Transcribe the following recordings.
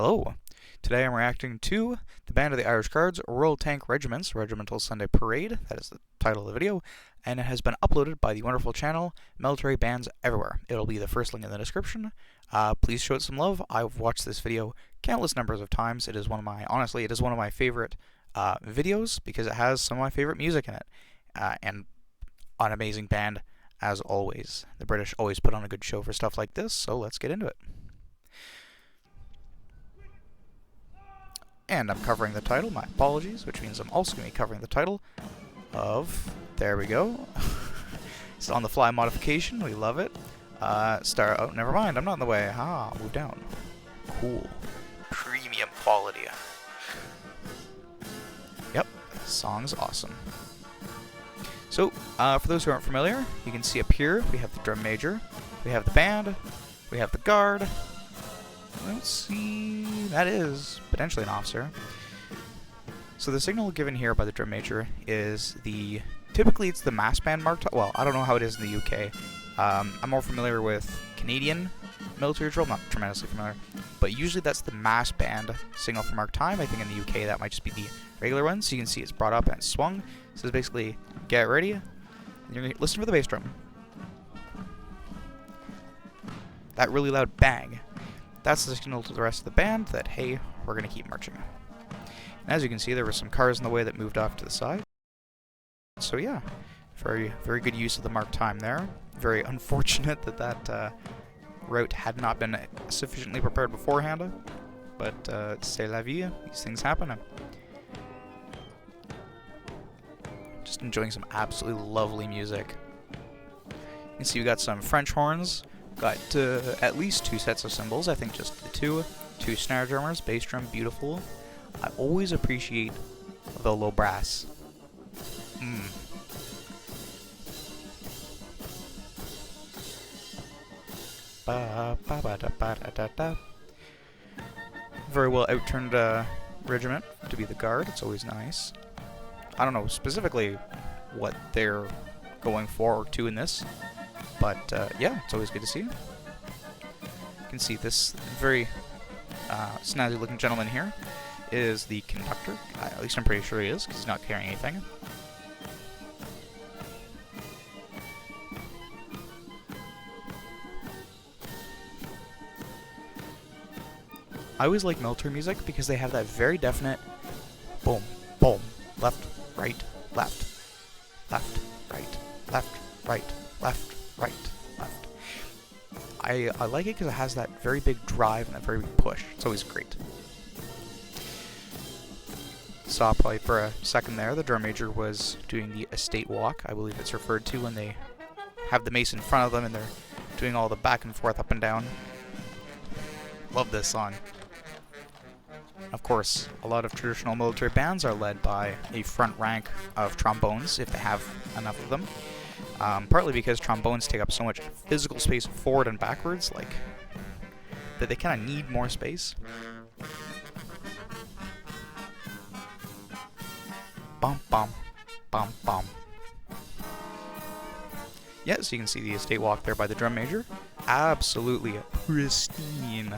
Hello. Today I'm reacting to the Band of the Irish Guards Royal Tank Regiment's Regimental Sunday Parade. That is the title of the video, and it has been uploaded by the wonderful channel Military Bands Everywhere. It'll be the first link in the description. Please show it some love. I've watched this video countless numbers of times. It is one of my favorite videos because it has some of my favorite music in it, and an amazing band as always. The British always put on a good show for stuff like this, so let's get into it. And I'm covering the title, my apologies, which means I'm also going to be covering the title of, there we go, it's on the fly modification, we love it. Oh, never mind, I'm not in the way, move down. Cool. Premium quality. Yep, song's awesome. So, for those who aren't familiar, you can see up here, we have the drum major, we have the band, we have the guard. Let's see, that is potentially an officer. So the signal given here by the drum major is typically it's the mass band mark, well, I don't know how it is in the UK. I'm more familiar with Canadian military drill, not tremendously familiar, but usually that's the mass band signal for mark time. I think in the UK that might just be the regular one, so you can see it's brought up and it's swung. So it's basically, get ready, and you're going to listen for the bass drum. That really loud bang. That's the signal to the rest of the band that, hey, we're going to keep marching. And as you can see, there were some cars in the way that moved off to the side. So yeah, very, very good use of the mark time there. Very unfortunate that route had not been sufficiently prepared beforehand. But c'est la vie, these things happen. Just enjoying some absolutely lovely music. You can see we got some French horns. Got at least 2 sets of cymbals, I think just the two snare drummers, bass drum, beautiful. I always appreciate the low brass. Very well outturned regiment to be the guard, it's always nice. I don't know specifically what they're going for or to in this. But, yeah, it's always good to see. You can see this very snazzy-looking gentleman here is the conductor. At least I'm pretty sure he is, because he's not carrying anything. I always like military music because they have that very definite boom, boom, left, right, left, left, right, left, right, left, right, left. I like it because it has that very big drive and that very big push. It's always great. Saw probably for a second there, the drum major was doing the estate walk, I believe it's referred to when they have the mace in front of them and they're doing all the back and forth, up and down. Love this song. Of course, a lot of traditional military bands are led by a front rank of trombones, if they have enough of them. Partly because trombones take up so much physical space forward and backwards, like, that they kind of need more space. Bum bum, bum bum. Yeah, so you can see the estate walk there by the drum major. Absolutely pristine.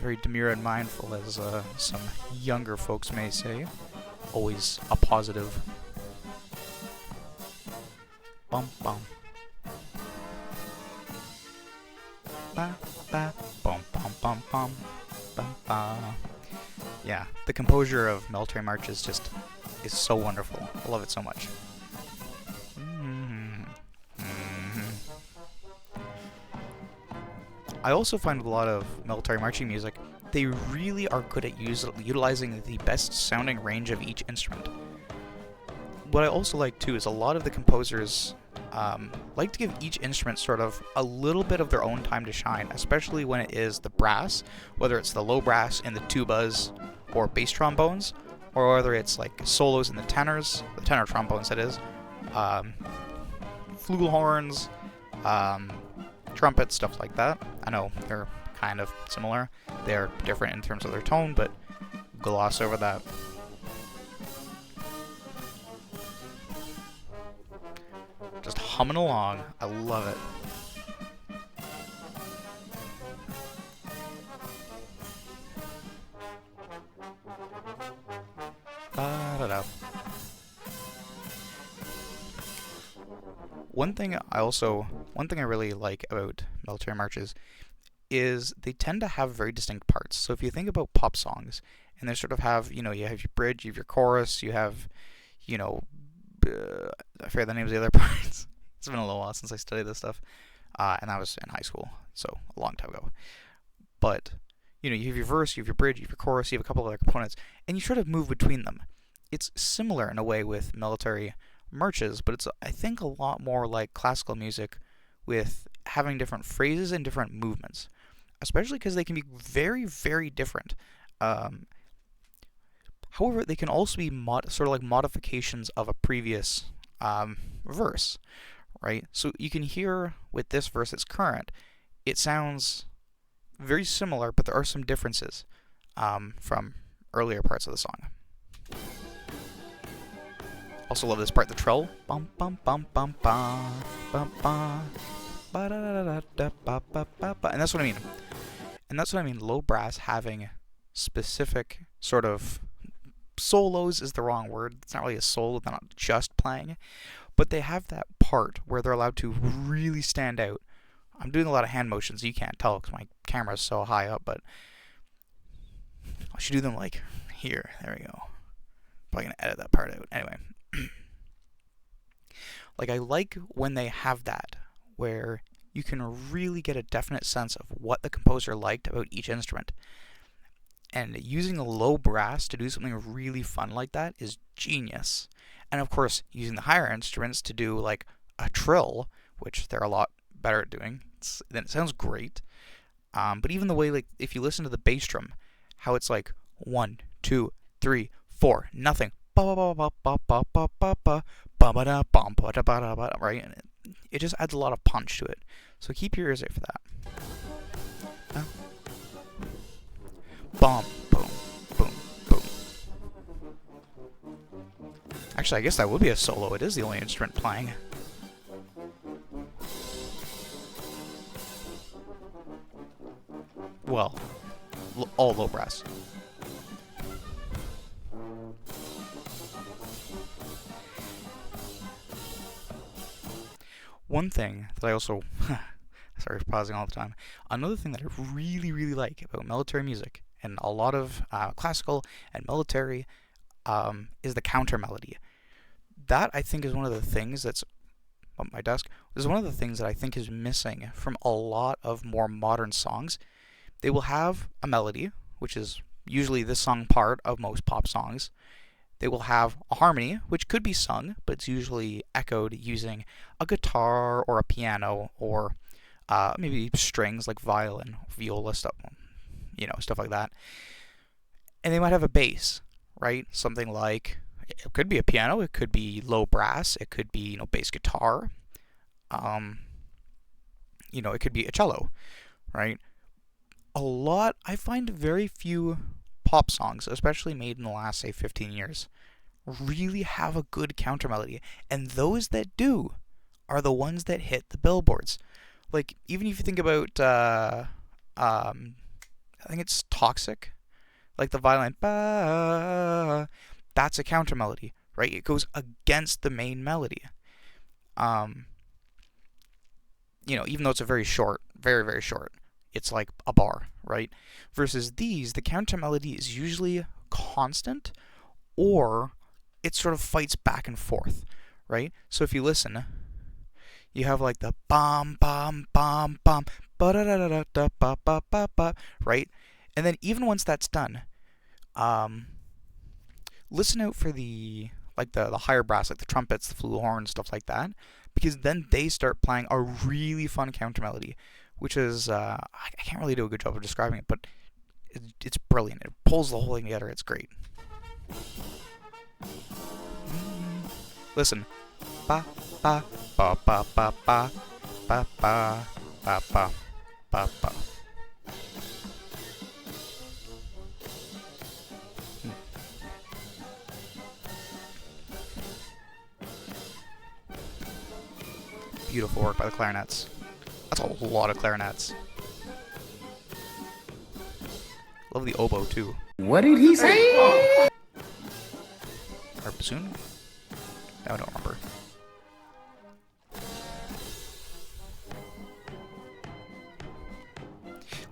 Very demure and mindful, as some younger folks may say. Always a positive. Bum bum. Ba ba bum bum bum bum bum ba. Yeah, the composure of military marches is so wonderful. I love it so much. I also find with a lot of military marching music, they really are good at utilizing the best sounding range of each instrument. What I also like too is a lot of the composers like to give each instrument sort of a little bit of their own time to shine, especially when it is the brass, whether it's the low brass in the tubas or bass trombones, or whether it's like solos in the tenors, the tenor trombones that is, flugelhorns, trumpets, stuff like that. I know they're kind of similar. They're different in terms of their tone, but gloss over that. Just humming along. I love it. Ba-da-da. One thing I really like about military marches is they tend to have very distinct parts. So if you think about pop songs, and they sort of have, you have your bridge, you have your chorus, you have, I forget the names of the other parts. It's been a little while since I studied this stuff, and that was in high school, so a long time ago. But, you have your verse, you have your bridge, you have your chorus, you have a couple of other components, and you sort of move between them. It's similar in a way with military marches, but it's, I think, a lot more like classical music with having different phrases and different movements, especially because they can be very, very different. However, they can also be sort of like modifications of a previous verse, right? So you can hear with this verse that's current, it sounds very similar, but there are some differences from earlier parts of the song. Also love this part, the trill. Bum bum bum bum bum bum bum. And that's what I mean. And that's what I mean. Low brass having specific sort of solos is the wrong word. It's not really a solo. They're not just playing, but they have that part where they're allowed to really stand out. I'm doing a lot of hand motions. You can't tell because my camera's so high up, but I should do them like here. There we go. Probably gonna edit that part out. Anyway. Like, I like when they have that, where you can really get a definite sense of what the composer liked about each instrument. And using a low brass to do something really fun like that is genius. And of course, using the higher instruments to do like a trill, which they're a lot better at doing, then it sounds great. But even the way, like, if you listen to the bass drum, how it's like 1, 2, 3, 4, nothing. Right? And it just adds a lot of punch to it. So keep your ears out for that. Boom, boom, boom, boom. Actually, I guess that would be a solo. It is the only instrument playing. Well, all low brass. One thing that I also, sorry for pausing all the time, another thing that I really, really like about military music, and a lot of classical and military, is the counter melody. That, I think, is one of the things that's, on my desk, is one of the things that I think is missing from a lot of more modern songs. They will have a melody, which is usually the sung part of most pop songs. They will have a harmony, which could be sung, but it's usually echoed using a guitar or a piano or maybe strings like violin, viola, stuff, stuff like that. And they might have a bass, right? Something like, it could be a piano, it could be low brass, it could be, bass guitar. It could be a cello, right? I find very few pop songs, especially made in the last, say, 15 years, really have a good counter melody. And those that do are the ones that hit the billboards. Like, even if you think about, I think it's Toxic, like the violin, that's a counter melody, right? It goes against the main melody. Even though it's a very short, very, very short, it's like a bar, right? Versus these, the counter melody is usually constant, or it sort of fights back and forth, right? So if you listen, you have like the bum bum bum bum ba da da da da ba ba ba ba, right? And then even once that's done, listen out for the higher brass, like the trumpets, the flugelhorn, stuff like that, because then they start playing a really fun counter melody, which is, I can't really do a good job of describing it, but it's brilliant. It pulls the whole thing together. It's great. Listen. Ba ba ba ba ba ba ba ba ba ba ba ba. Beautiful work by the clarinets. That's a lot of clarinets. Love the oboe too. What did he say? bassoon? No, I don't remember.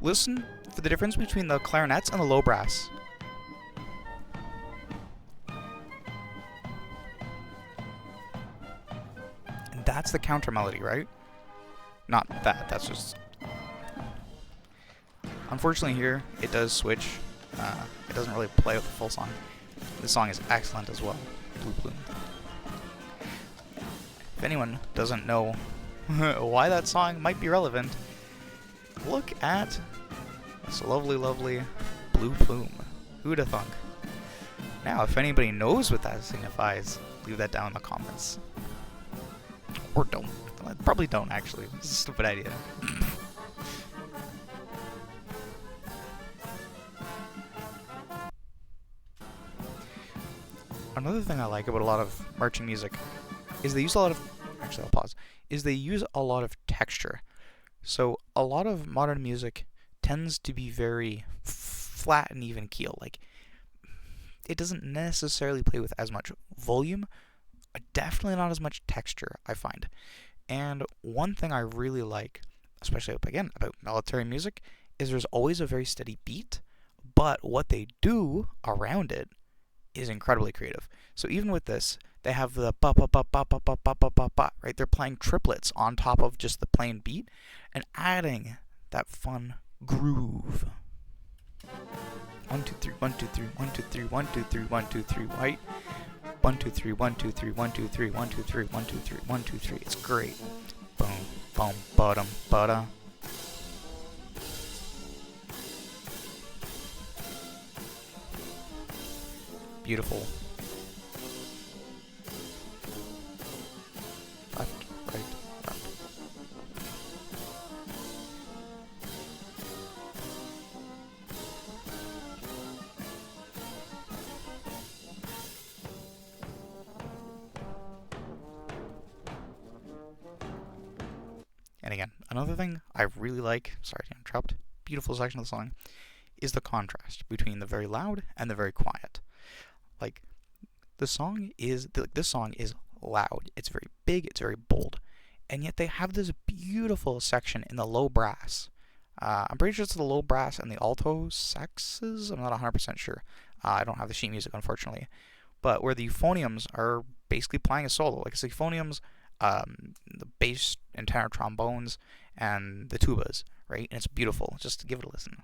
Listen for the difference between the clarinets and the low brass. And that's the counter melody, right? Not that, that's just... Unfortunately here, it does switch. It doesn't really play with the full song. This song is excellent as well. Blue Plume. If anyone doesn't know why that song might be relevant, look at this lovely, lovely Blue Plume. Who'd have thunk? Now, if anybody knows what that signifies, leave that down in the comments. Or don't. Probably don't, actually. This is a stupid idea. Another thing I like about a lot of marching music is they use a lot of... Actually, I'll pause. Is they use a lot of texture. So, a lot of modern music tends to be very flat and even keel. Like, it doesn't necessarily play with as much volume, definitely not as much texture, I find. And one thing I really like, especially, again, about military music, is there's always a very steady beat, but what they do around it is incredibly creative. So even with this, they have the ba ba ba ba ba ba ba ba ba ba, right? They're playing triplets on top of just the plain beat and adding that fun groove. 1 2 3 1 2 3 1 2 3 1 2 3 1 2 3 right. 1 2 3 1 2 3 1 2 3 1 2 3 1 2 3 1 2 3. It's great. Boom boom bottom bada. Beautiful. Left, right, left. And again, another thing I really like, sorry to interrupt, beautiful section of the song, is the contrast between the very loud and the very quiet. Like, this song is loud, it's very big, it's very bold, and yet they have this beautiful section in the low brass. I'm pretty sure it's the low brass and the alto saxes, I'm not 100% sure. I don't have the sheet music, unfortunately. But where the euphoniums are basically playing a solo, like the euphoniums, the bass and tenor trombones, and the tubas, right? And it's beautiful. Just give it a listen.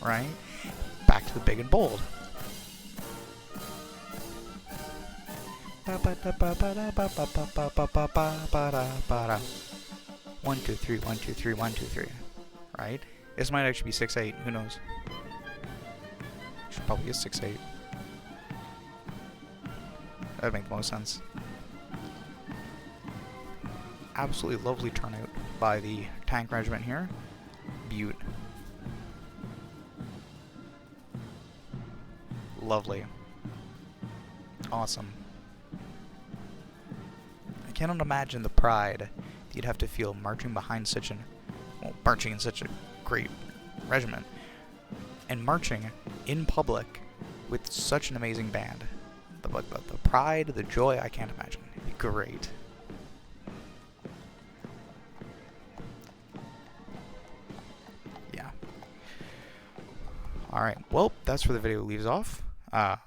Right? Back to the big and bold. 1 2 3 1 2 3 1 2 3. Right? This might actually be 6/8. Who knows? Should probably be 6/8. That'd make the most sense. Absolutely lovely turnout by the tank regiment here. Beaut. Lovely. Awesome. I cannot imagine the pride that you'd have to feel marching behind such an... well, marching in such a great regiment. And marching in public with such an amazing band. The pride, the joy, I can't imagine. It'd be great. Yeah. Alright, well, that's where the video leaves off.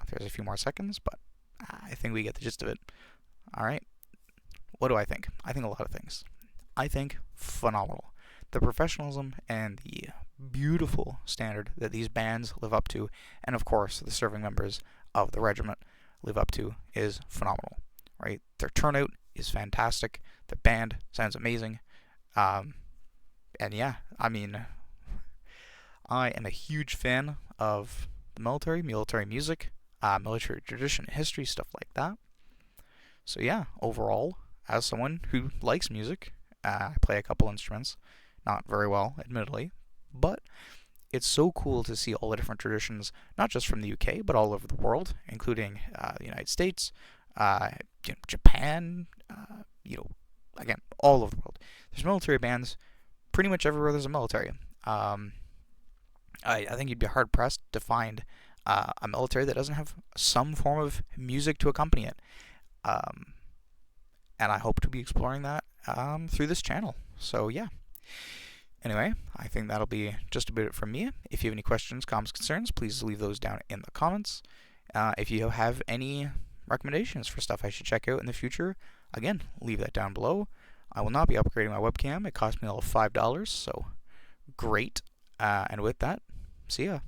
There's a few more seconds, but I think we get the gist of it. Alright, what do I think? I think a lot of things. I think phenomenal. The professionalism and the beautiful standard that these bands live up to, and of course the serving members of the regiment live up to, is phenomenal. Right? Their turnout is fantastic. The band sounds amazing. And yeah, I mean, I am a huge fan of the military music. military tradition and history, stuff like that. So yeah, overall, as someone who likes music, I play a couple instruments, not very well, admittedly, but it's so cool to see all the different traditions, not just from the UK, but all over the world, including the United States, uh, Japan, again, all over the world. There's military bands pretty much everywhere there's a military. Um, I think you'd be hard pressed to find a military that doesn't have some form of music to accompany it. Um, and I hope to be exploring that through this channel. So yeah. Anyway, I think that'll be just about it from me. If you have any questions, comments, concerns, please leave those down in the comments. If you have any recommendations for stuff I should check out in the future, again, leave that down below. I will not be upgrading my webcam. It cost me all $5, so great. And with that, see ya.